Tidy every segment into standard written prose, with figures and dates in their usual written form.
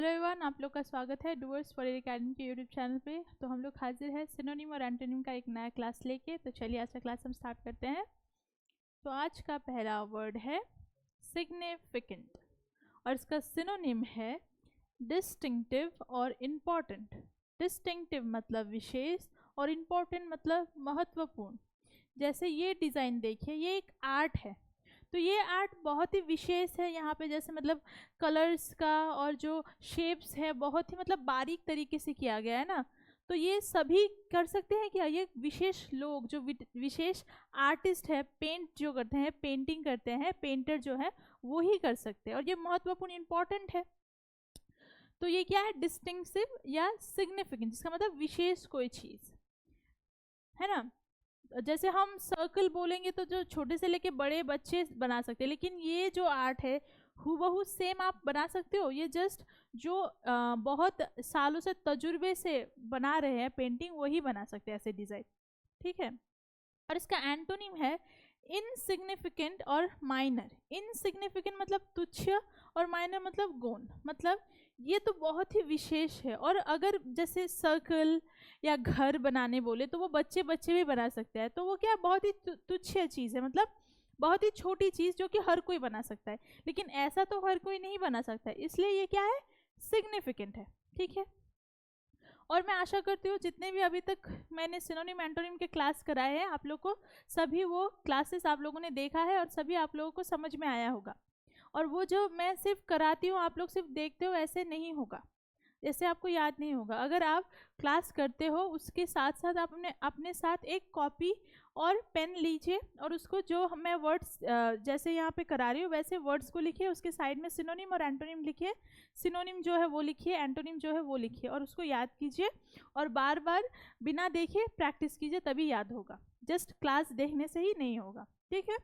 Hello everyone, आप लोग का स्वागत है डूअर्स फॉर एकेडमी के यूट्यूब चैनल पे। तो हम लोग हाजिर है सिनोनिम और एंटोनिम का एक नया क्लास लेके। तो चलिए आज का क्लास हम स्टार्ट करते हैं। तो आज का पहला वर्ड है सिग्निफिकेंट और इसका सिनोनिम है डिस्टिंक्टिव और इम्पॉर्टेंट। डिस्टिंक्टिव मतलब विशेष और इम्पॉर्टेंट मतलब महत्वपूर्ण। जैसे ये डिज़ाइन देखिए, ये एक आर्ट है, तो ये आर्ट बहुत ही विशेष है। यहाँ पे जैसे मतलब कलर्स का और जो शेप्स है बहुत ही मतलब बारीक तरीके से किया गया है ना। तो ये सभी कर सकते हैं क्या? ये विशेष लोग जो विशेष आर्टिस्ट है, पेंट जो करते हैं, पेंटिंग करते हैं, पेंटर जो है वो ही कर सकते हैं। और ये महत्वपूर्ण इंपॉर्टेंट है। तो ये क्या है? डिस्टिंक्टिव या सिग्निफिकेंट, जिसका मतलब विशेष कोई चीज़ है ना। जैसे हम सर्कल बोलेंगे तो जो छोटे से लेके बड़े बच्चे बना सकते हैं, लेकिन ये जो आर्ट है हूबहू सेम आप बना सकते हो। ये जस्ट जो बहुत सालों से तजुर्बे से बना रहे हैं पेंटिंग, वही बना सकते हैं ऐसे डिज़ाइन, ठीक है। और इसका एंटोनिम है इनसिग्निफिकेंट और माइनर। इनसिग्निफिकेंट मतलब तुच्छ और माइनर मतलब गौण। मतलब ये तो बहुत ही विशेष है। और अगर जैसे सर्कल या घर बनाने बोले तो वो बच्चे बच्चे भी बना सकते हैं, तो वो क्या बहुत ही तुच्छ चीज़ है, मतलब बहुत ही छोटी चीज़ जो कि हर कोई बना सकता है। लेकिन ऐसा तो हर कोई नहीं बना सकता है, इसलिए ये क्या है? सिग्निफिकेंट है, ठीक है। और मैं आशा करती हूँ जितने भी अभी तक मैंने सिनोनिम एंटोनिम के क्लास कराए हैं आप लोग को सभी वो क्लासेस आप लोगों ने देखा है और सभी आप लोगों को समझ में आया होगा। और वो जो मैं सिर्फ कराती हूँ आप लोग सिर्फ देखते हो, ऐसे नहीं होगा, जैसे आपको याद नहीं होगा। अगर आप क्लास करते हो उसके साथ साथ आप अपने साथ एक कॉपी और पेन लीजिए और उसको जो मैं वर्ड्स जैसे यहाँ पे करा रही हूँ वैसे वर्ड्स को लिखिए, उसके साइड में सिनोनिम और एंटोनिम लिखिए। सिनोनिम जो है वो लिखिए, एंटोनिम जो है वो लिखिए और उसको याद कीजिए और बार बार बिना देखे प्रैक्टिस कीजिए, तभी याद होगा। जस्ट क्लास देखने से ही नहीं होगा, ठीक है।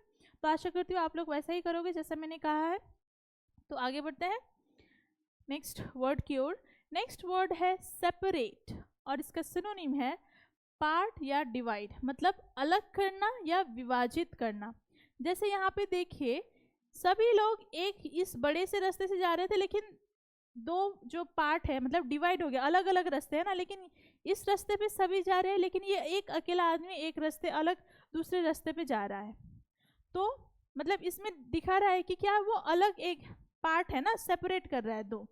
तो आशा करती हूँ आप लोग वैसा ही करोगे जैसा मैंने कहा है। तो आगे बढ़ते हैं नेक्स्ट वर्ड की ओर। नेक्स्ट वर्ड है सेपरेट और इसका सिनोनिम है पार्ट या डिवाइड, मतलब अलग करना या विभाजित करना। जैसे यहाँ पे देखिए सभी लोग एक इस बड़े से रास्ते से जा रहे थे, लेकिन दो जो पार्ट है मतलब डिवाइड हो गया, अलग अलग रास्ते हैं ना, लेकिन इस रास्ते पे सभी जा रहे हैं, लेकिन ये एक अकेला आदमी एक रास्ते अलग दूसरे रास्ते पे जा रहा है। तो मतलब इसमें दिखा रहा है कि क्या वो अलग एक पार्ट है ना, सेपरेट कर रहा है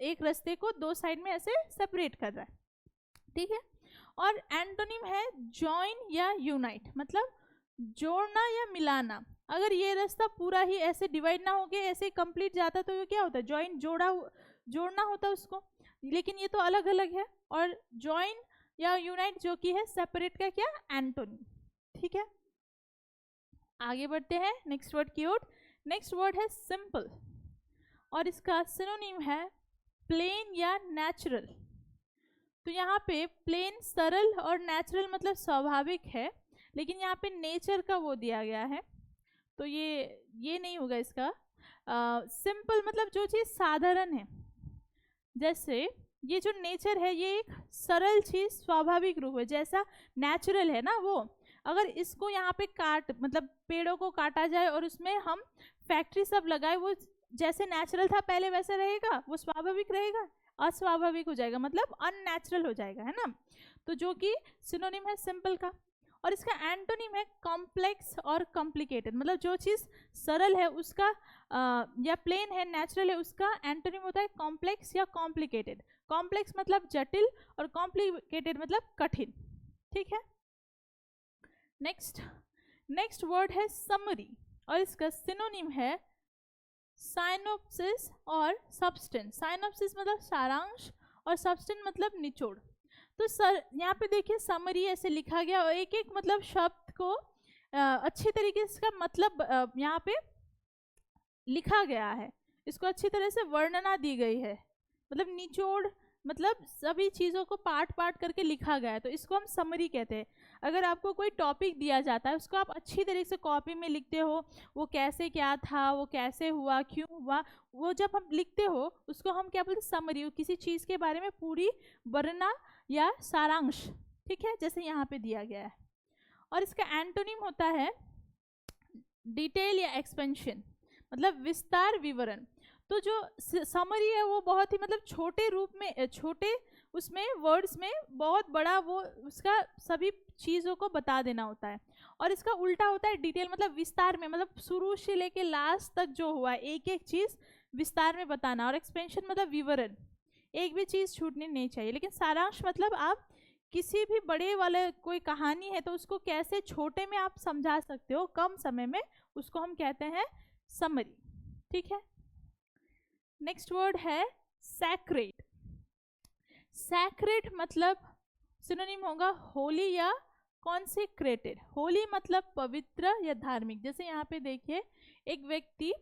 एक रास्ते को दो साइड में ऐसे सेपरेट कर रहा है, ठीक है। और एंटोनिम है जॉइन या यूनाइट, मतलब जोड़ना या मिलाना। अगर ये रास्ता पूरा ही ऐसे डिवाइड ना होके ऐसे कंप्लीट जाता तो ये क्या होता है? जॉइन जोड़ना होता उसको, लेकिन ये तो अलग अलग है। और जॉइन या यूनाइट जो कि है सेपरेट का क्या? एंटोनिम, ठीक है। आगे बढ़ते हैं नेक्स्ट वर्ड की ओर। नेक्स्ट वर्ड है सिंपल और इसका सिनोनिम है प्लेन या नेचुरल। तो यहाँ पे प्लेन सरल और नेचुरल मतलब स्वाभाविक है, लेकिन यहाँ पे नेचर का वो दिया गया है, तो ये नहीं होगा इसका। सिंपल मतलब जो चीज़ साधारण है। जैसे ये जो नेचर है ये एक सरल चीज़, स्वाभाविक रूप है, जैसा नेचुरल है ना वो। अगर इसको यहाँ पे मतलब पेड़ों को काटा जाए और उसमें हम फैक्ट्री सब लगाए, वो जैसे नेचुरल था पहले वैसे रहेगा? वो स्वाभाविक रहेगा? अस्वाभाविक हो जाएगा, मतलब अननेचुरल हो जाएगा, है ना। तो जो कि सिनोनिम है सिंपल का। और इसका एंटोनिम है कॉम्प्लेक्स और कॉम्प्लिकेटेड, मतलब जो चीज़ सरल है उसका या प्लेन है, नेचुरल है, उसका एंटोनिम होता है कॉम्प्लेक्स या कॉम्प्लिकेटेड। कॉम्प्लेक्स मतलब जटिल और कॉम्प्लिकेटेड मतलब कठिन, ठीक है। नेक्स्ट वर्ड है समरी और इसका सिनोनिम है साइनोप्सिस और सब्सटेंस। साइनोप्सिस मतलब सारांश और सब्सटेंस मतलब निचोड़। तो सर यहाँ पे देखिए समरी ऐसे लिखा गया और एक एक मतलब शब्द को अच्छी तरीके से इसका मतलब यहाँ पे लिखा गया है, इसको अच्छी तरह से वर्णना दी गई है, मतलब निचोड़ मतलब सभी चीज़ों को पार्ट पार्ट करके लिखा गया है, तो इसको हम समरी कहते हैं। अगर आपको कोई टॉपिक दिया जाता है उसको आप अच्छी तरीके से कॉपी में लिखते हो, वो कैसे क्या था, वो कैसे हुआ, क्यों हुआ, वो जब हम लिखते हो उसको हम क्या बोलते हैं? समरी। किसी चीज़ के बारे में पूरी वर्णना या सारांश, ठीक है, जैसे यहाँ पे दिया गया है। और इसका एंटोनिम होता है डिटेल या एक्सपेंशन, मतलब विस्तार, विवरण। तो जो समरी है वो बहुत ही मतलब छोटे रूप में, छोटे उसमें वर्ड्स में बहुत बड़ा वो उसका सभी चीज़ों को बता देना होता है। और इसका उल्टा होता है डिटेल, मतलब विस्तार में, मतलब शुरू से लेके लास्ट तक जो हुआ है एक एक चीज़ विस्तार में बताना। और एक्सपेंशन मतलब विवरण, एक भी चीज़ छूटनी नहीं चाहिए। लेकिन सारांश मतलब आप किसी भी बड़े वाले कोई कहानी है तो उसको कैसे छोटे में आप समझा सकते हो कम समय में, उसको हम कहते हैं समरी। ठीक है, नेक्स्ट वर्ड है सैक्रेड। सैक्रेड मतलब सिनोनिम होगा होली या कॉन्सेक्रेटेड। होली मतलब पवित्र या धार्मिक। जैसे यहाँ पे देखिए एक व्यक्ति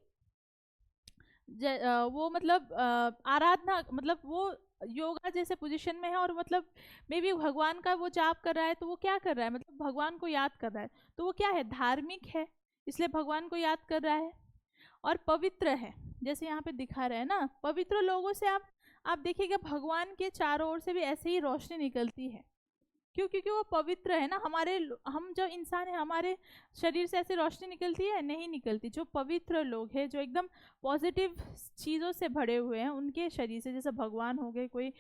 वो मतलब आराधना, मतलब वो योगा जैसे पोजीशन में है और मतलब मे बी भगवान का वो जाप कर रहा है, तो वो क्या कर रहा है, मतलब भगवान को याद कर रहा है, तो वो क्या है, धार्मिक है, इसलिए भगवान को याद कर रहा है। और पवित्र है, जैसे यहाँ पे दिखा रहे हैं ना, पवित्र लोगों से आप देखिएगा भगवान के चारों ओर से भी ऐसे ही रोशनी निकलती है। क्यों? क्योंकि वो पवित्र है ना। हम जो इंसान है हमारे शरीर से ऐसे रोशनी निकलती है? नहीं निकलती। जो पवित्र लोग हैं, जो एकदम पॉजिटिव चीज़ों से भरे हुए हैं, उनके शरीर से, जैसे भगवान हो गए, कोई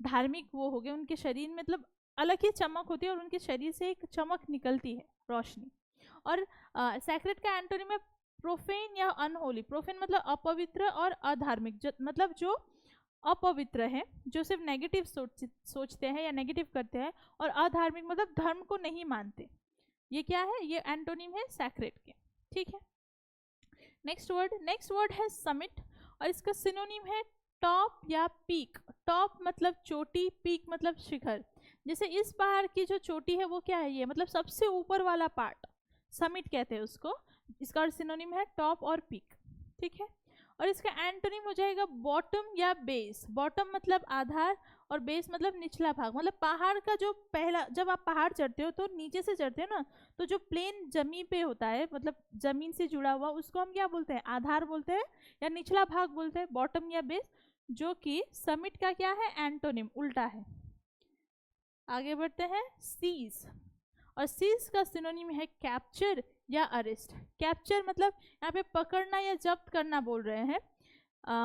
धार्मिक वो हो गए, उनके शरीर में मतलब अलग ही चमक होती है और उनके शरीर से एक चमक निकलती है, रोशनी। और सैक्रेड का एंटोनिम है प्रोफेन या अनहोली। प्रोफेन मतलब अपवित्र और अधार्मिक, मतलब जो अपवित्र है, जो सिर्फ नेगेटिव सोचते हैं या नेगेटिव करते हैं। और अधार्मिक मतलब धर्म को नहीं मानते। ये क्या है? ये एंटोनिम है सैक्रेड के। ठीक है, नेक्स्ट वर्ड है समिट और इसका सिनोनिम है टॉप या पीक। टॉप मतलब चोटी, पीक मतलब शिखर। जैसे इस पहाड़ की जो चोटी है वो क्या है, ये मतलब सबसे ऊपर वाला पार्ट, समिट कहते हैं उसको। इसका सिनोनिम है टॉप और पीक। ठीक है, और इसका एंटोनिम हो जाएगा बॉटम या बेस। बॉटम मतलब आधार और बेस मतलब निचला भाग। मतलब पहाड़ का जो पहला, जब आप पहाड़ चढ़ते हो तो नीचे से चढ़ते हो ना, तो जो प्लेन जमीन पे होता है, मतलब जमीन से जुड़ा हुआ, उसको हम क्या बोलते हैं, आधार बोलते हैं या निचला भाग बोलते हैं, बॉटम या बेस। जो कि समिट का क्या है, एंटोनिम, उल्टा है। आगे बढ़ते हैं, सीज। और सीज का सिनोनिम है कैप्चर या अरेस्ट। कैप्चर मतलब यहाँ पे पकड़ना या जब्त करना बोल रहे हैं,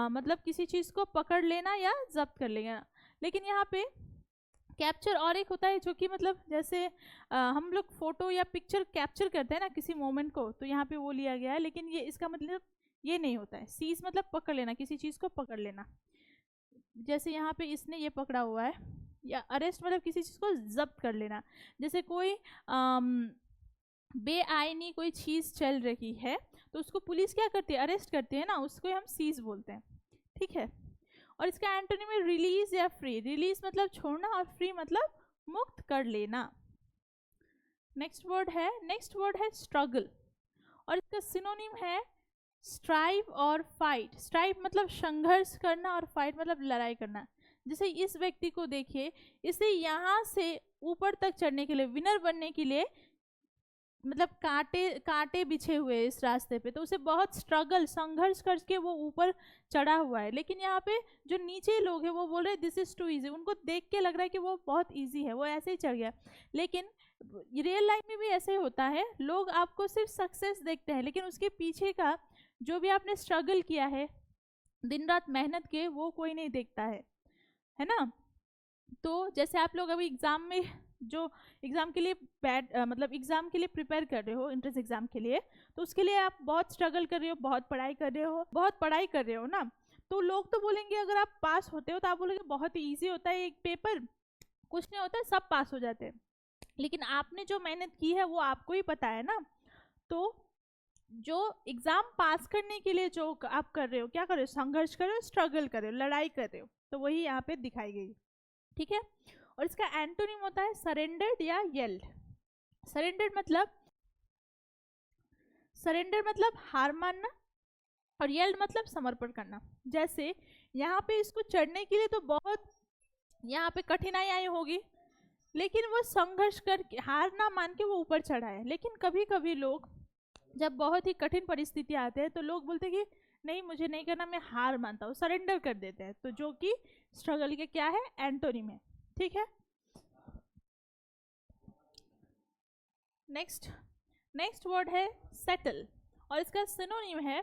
मतलब किसी चीज़ को पकड़ लेना या जब्त कर लेना। लेकिन यहाँ पे कैप्चर और एक होता है जो कि मतलब जैसे हम लोग फोटो या पिक्चर कैप्चर करते हैं ना किसी मोमेंट को, तो यहाँ पे वो लिया गया है। लेकिन ये इसका मतलब ये नहीं होता है। सीज मतलब पकड़ लेना, किसी चीज़ को पकड़ लेना। जैसे यहाँ पे इसने ये पकड़ा हुआ है। या अरेस्ट मतलब किसी चीज़ को जब्त कर लेना। जैसे कोई बेआईनी कोई चीज़ चल रही है तो उसको पुलिस क्या करती है, अरेस्ट करती है ना, उसको हम सीज बोलते हैं। ठीक है, और इसका एंटोनिम है रिलीज या फ्री। रिलीज मतलब छोड़ना और फ्री मतलब मुक्त कर लेना। नेक्स्ट वर्ड है स्ट्रगल और इसका सिनोनिम है स्ट्राइव और फाइट। स्ट्राइव मतलब संघर्ष करना और फाइट मतलब लड़ाई करना। जैसे इस व्यक्ति को देखिए, इसे यहाँ से ऊपर तक चढ़ने के लिए, विनर बनने के लिए मतलब कांटे बिछे हुए इस रास्ते पे, तो उसे बहुत स्ट्रगल, संघर्ष करके वो ऊपर चढ़ा हुआ है। लेकिन यहाँ पे जो नीचे लोग हैं वो बोल रहे हैं दिस इज टू इजी। उनको देख के लग रहा है कि वो बहुत इजी है, वो ऐसे ही चढ़ गया। लेकिन रियल लाइफ में भी ऐसे होता है, लोग आपको सिर्फ सक्सेस देखते हैं, लेकिन उसके पीछे का जो भी आपने स्ट्रगल किया है, दिन रात मेहनत के, वो कोई नहीं देखता है ना। तो जैसे आप लोग अभी एग्जाम में जो एग्जाम के लिए मतलब एग्जाम के लिए प्रिपेयर कर रहे हो, एंट्रेंस एग्जाम के लिए, तो उसके लिए आप बहुत स्ट्रगल कर रहे हो, बहुत पढ़ाई कर रहे हो ना। तो लोग तो बोलेंगे, अगर आप पास होते हो तो आप बोलेंगे बहुत ही ईजी होता है एक पेपर, कुछ नहीं होता है, सब पास हो जाते हैं। लेकिन आपने जो मेहनत की है वो आपको ही पता है ना। तो जो एग्जाम पास करने के लिए जो आप कर रहे हो, क्या कर रहे हो, संघर्ष कर रहे हो, स्ट्रगल कर रहे हो, लड़ाई कर रहे हो, तो वही यहाँ पे दिखाई गई। ठीक है, और इसका एंटोनिम होता है सरेंडर्ड या येल्ड। सरेंडर मतलब हार मानना और येल्ड मतलब समर्पण करना। जैसे यहाँ पे इसको चढ़ने के लिए तो बहुत यहाँ पे कठिनाई आई होगी, लेकिन वो संघर्ष करके, हार ना मान के वो ऊपर चढ़ा है। लेकिन कभी कभी लोग जब बहुत ही कठिन परिस्थिति आते हैं तो लोग बोलते हैं कि नहीं मुझे नहीं करना, मैं हार मानता हूँ, सरेंडर कर देते हैं। तो जो कि स्ट्रगल के क्या है, एंटोनिम है। ठीक है, नेक्स्ट वर्ड है सेटल और इसका सिनोनिम है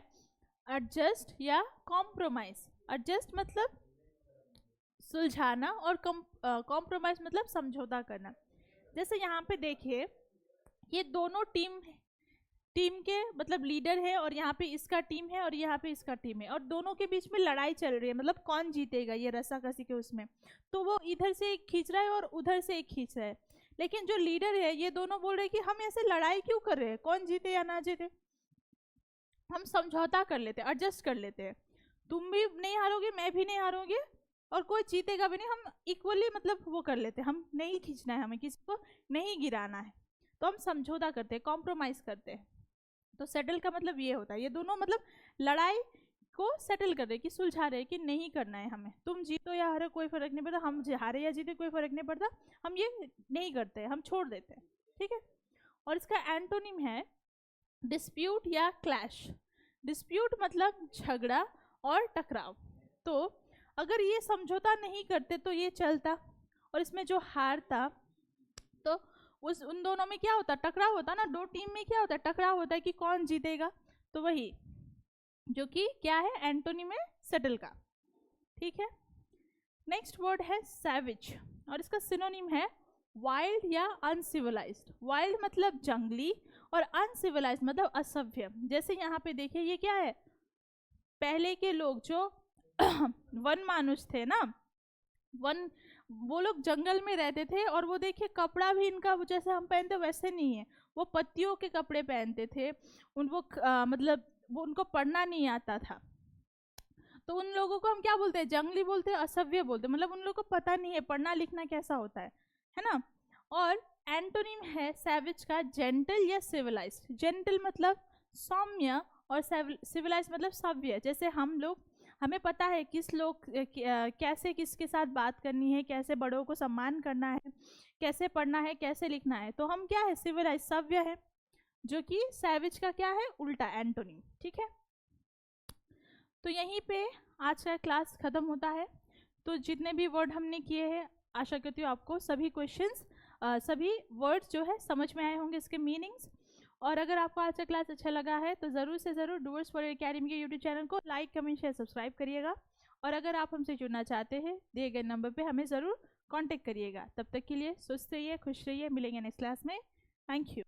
एडजस्ट या कॉम्प्रोमाइज। एडजस्ट मतलब सुलझाना और कॉम्प्रोमाइज मतलब समझौता करना। जैसे यहाँ पे देखिए, ये दोनों टीम के मतलब लीडर है, और यहाँ पे इसका टीम है और यहाँ पे इसका टीम है, और दोनों के बीच में लड़ाई चल रही है, मतलब कौन जीतेगा ये रस्साकसी के उसमें। तो वो इधर से एक खींच रहा है और उधर से एक खींच रहा है, लेकिन जो लीडर है ये दोनों बोल रहे हैं कि हम ऐसे लड़ाई क्यों कर रहे हैं, कौन जीते या ना जीते, हम समझौता कर लेते हैं, एडजस्ट कर लेते हैं। तुम भी नहीं हारोगे, मैं भी नहीं हारूंगी, और कोई जीतेगा भी नहीं, हम इक्वली मतलब वो कर लेते हैं, हम नहीं खींचना है, हमें किसी को नहीं गिराना है, तो हम समझौता करते हैं, कॉम्प्रोमाइज करते हैं। तो सेटल का मतलब ये होता है, ये दोनों मतलब लड़ाई को सेटल कर रहे कि सुलझा रहे कि नहीं करना है हमें, तुम जीतो या हारो कोई फर्क नहीं पड़ता, हम हारे या जीते कोई फर्क नहीं पड़ता, हम ये नहीं करते, हम छोड़ देते हैं, ठीक है। और इसका एंटोनिम है डिस्प्यूट या क्लैश। डिस्प्यूट मतलब झगड़ा और टकराव। तो अगर ये समझौता नहीं करते तो ये चलता, और इसमें जो हारता तो उन दोनों में क्या होता, टकराव होता ना, दो टीम में क्या होता है, टकराव होता है कि कौन जीतेगा, तो वही जो कि क्या है, एंटोनिम है सेटल का, ठीक है। नेक्स्ट वर्ड है सैविज, और इसका सिनोनिम है वाइल्ड या अनसिविलाइज्ड। वाइल्ड मतलब जंगली, और अनसिविलाइज्ड मतलब असभ्य। जैसे यहाँ पे देखिए, ये क्या है, पहले के लोग जो वन मानुष थे ना, वो लोग जंगल में रहते थे, और वो देखिए कपड़ा भी इनका जैसे हम पहनते वैसे नहीं है, वो पत्तियों के कपड़े पहनते थे, मतलब वो उनको पढ़ना नहीं आता था, तो उन लोगों को हम क्या बोलते हैं, जंगली बोलते हैं, असभ्य बोलते हैं, मतलब उन लोगों को पता नहीं है पढ़ना लिखना कैसा होता है ना। और एंटोनिम है सैविज का जेंटल या सिविलाइज्ड। जेंटल मतलब सौम्य, और सिविलाइज्ड मतलब सभ्य। जैसे हमें पता है किस लोग कैसे किसके साथ बात करनी है, कैसे बड़ों को सम्मान करना है, कैसे पढ़ना है, कैसे लिखना है, तो हम क्या है, सिविलाइज सभ्य है, जो कि सैविज का क्या है, उल्टा एंटोनिम, ठीक है। तो यहीं पे आज का क्लास खत्म होता है। तो जितने भी वर्ड हमने किए हैं, आशा करती हूँ आपको सभी क्वेश्चंस सभी वर्ड्स जो है समझ में आए होंगे, इसके मीनिंग्स। और अगर आपको आज का क्लास अच्छा लगा है तो ज़रूर से ज़रूर डूअर्स फॉर एकेडमी के यूट्यूब चैनल को लाइक कमेंट शेयर सब्सक्राइब करिएगा। और अगर आप हमसे जुड़ना चाहते हैं, दिए गए नंबर पे हमें ज़रूर कांटेक्ट करिएगा। तब तक के लिए स्वस्थ रहिए, खुश रहिए, मिलेंगे नेक्स्ट क्लास में। Thank you.